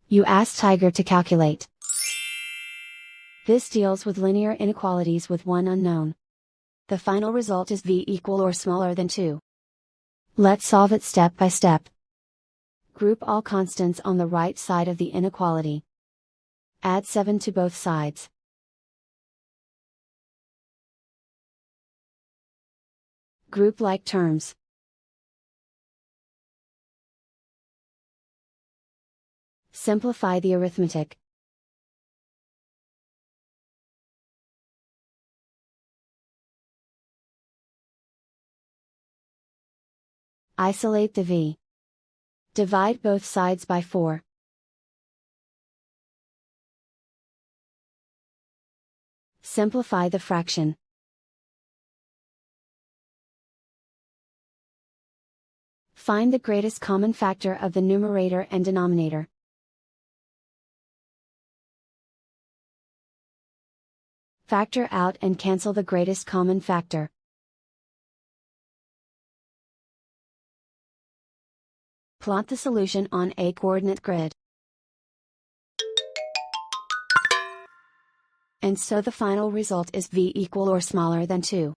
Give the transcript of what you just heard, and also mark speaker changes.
Speaker 1: You ask Tiger to calculate. This deals with linear inequalities with one unknown. The final result is v equal or smaller than 2. Let's solve it step by step. Group all constants on the right side of the inequality. Add 7 to both sides. Group like terms. Simplify the arithmetic. Isolate the v. Divide both sides by 4. Simplify the fraction. Find the greatest common factor of the numerator and denominator. Factor out and cancel the greatest common factor. Plot the solution on a coordinate grid. And so the final result is v equal or smaller than 2.